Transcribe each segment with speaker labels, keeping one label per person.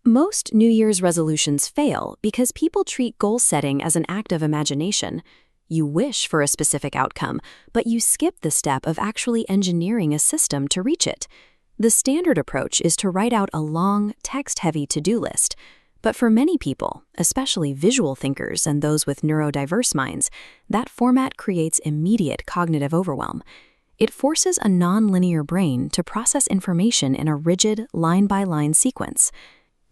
Speaker 1: Most New Year's resolutions fail because people treat goal setting as an act of imagination. You wish for a specific outcome, but you skip the step of actually engineering a system to reach it. The standard approach is to write out a long, text-heavy to-do list. But for many people, especially visual thinkers and those with neurodiverse minds, that format creates immediate cognitive overwhelm. It forces a non-linear brain to process information in a rigid, line-by-line sequence.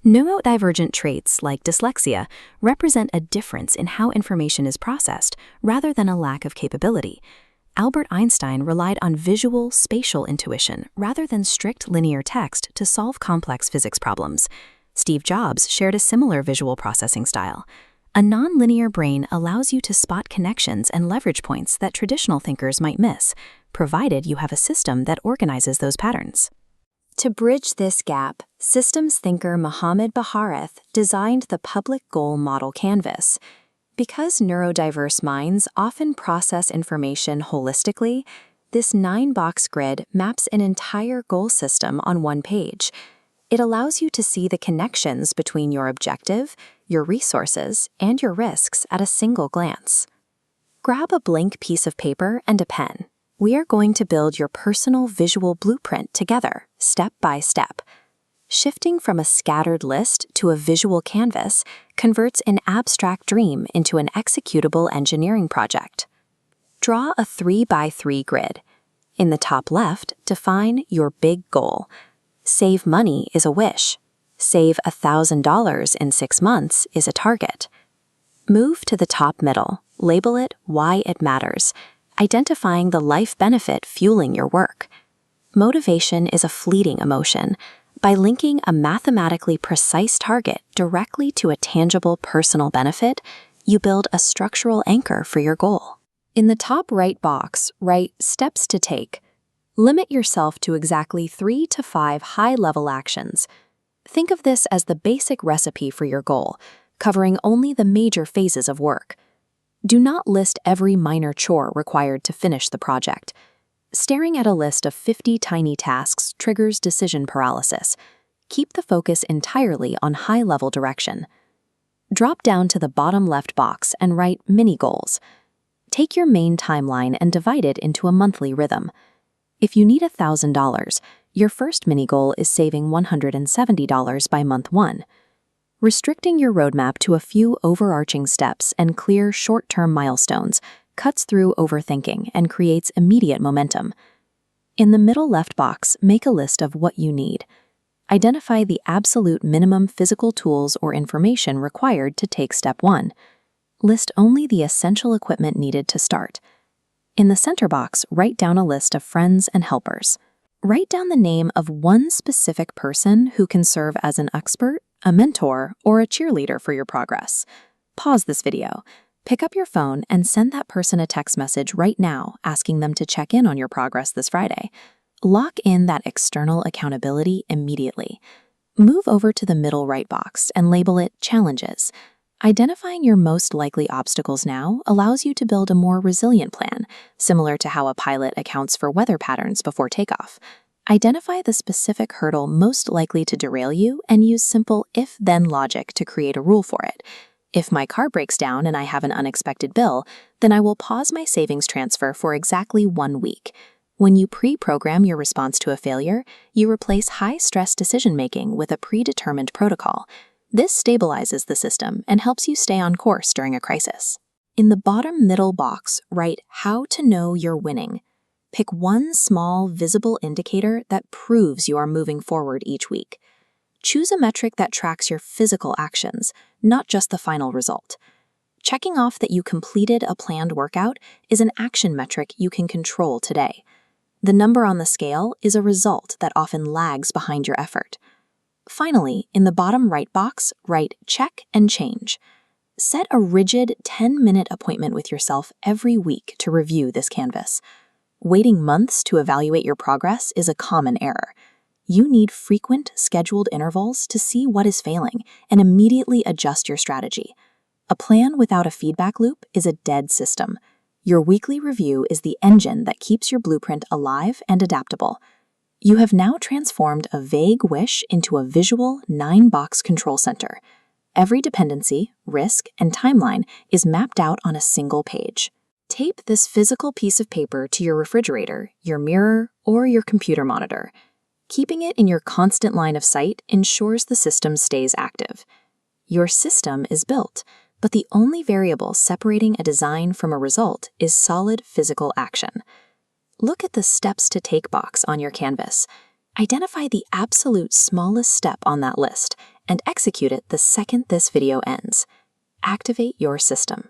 Speaker 1: Neurodivergent traits like dyslexia represent a difference in how information is processed rather than a lack of capability. Albert Einstein relied on visual, spatial intuition rather than strict linear text to solve complex physics problems. Steve Jobs shared a similar visual processing style. A non-linear brain allows you to spot connections and leverage points that traditional thinkers might miss, provided you have a system that organizes those patterns. To bridge this gap, systems thinker Mohammad Bahareth designed the public goal model canvas. Because neurodiverse minds often process information holistically, this 9-box grid maps an entire goal system on one page. It allows you to see the connections between your objective, your resources, and your risks at a single glance. Grab a blank piece of paper and a pen. We are going to build your personal visual blueprint together, step by step. Shifting from a scattered list to a visual canvas converts an abstract dream into an executable engineering project. Draw a 3x3 grid. In the top left, define your big goal. Save money is a wish. Save $1,000 in 6 months is a target. Move to the top middle. Label it why it matters, identifying the life benefit fueling your work. Motivation is a fleeting emotion. By linking a mathematically precise target directly to a tangible personal benefit, you build a structural anchor for your goal. In the top right box, write steps to take. Limit yourself to exactly 3 to 5 high-level actions. Think of this as the basic recipe for your goal, covering only the major phases of work. Do not list every minor chore required to finish the project. Staring at a list of 50 tiny tasks triggers decision paralysis. Keep the focus entirely on high-level direction. Drop down to the bottom left box and write mini goals. Take your main timeline and divide it into a monthly rhythm. If you need $1,000, your first mini goal is saving $170 by month 1. Restricting your roadmap to a few overarching steps and clear short-term milestones cuts through overthinking and creates immediate momentum. In the middle left box, make a list of what you need. Identify the absolute minimum physical tools or information required to take step 1. List only the essential equipment needed to start. In the center box, write down a list of friends and helpers. Write down the name of one specific person who can serve as an expert, a mentor, or a cheerleader for your progress. Pause this video. Pick up your phone and send that person a text message right now asking them to check in on your progress this Friday. Lock in that external accountability immediately. Move over to the middle right box and label it Challenges. Identifying your most likely obstacles now allows you to build a more resilient plan, similar to how a pilot accounts for weather patterns before takeoff. Identify the specific hurdle most likely to derail you and use simple if-then logic to create a rule for it. If my car breaks down and I have an unexpected bill, then I will pause my savings transfer for exactly 1 week. When you pre-program your response to a failure, you replace high-stress decision-making with a predetermined protocol. This stabilizes the system and helps you stay on course during a crisis. In the bottom middle box, write how to know you're winning. Pick one small, visible indicator that proves you are moving forward each week. Choose a metric that tracks your physical actions, not just the final result. Checking off that you completed a planned workout is an action metric you can control today. The number on the scale is a result that often lags behind your effort. Finally, in the bottom right box, write check and change. Set a rigid 10-minute appointment with yourself every week to review this canvas. Waiting months to evaluate your progress is a common error. You need frequent, scheduled intervals to see what is failing and immediately adjust your strategy. A plan without a feedback loop is a dead system. Your weekly review is the engine that keeps your blueprint alive and adaptable. You have now transformed a vague wish into a visual 9-box control center. Every dependency, risk, and timeline is mapped out on a single page. Tape this physical piece of paper to your refrigerator, your mirror, or your computer monitor. Keeping it in your constant line of sight ensures the system stays active. Your system is built, but the only variable separating a design from a result is solid physical action. Look at the steps to take box on your canvas. Identify the absolute smallest step on that list and execute it the second this video ends. Activate your system.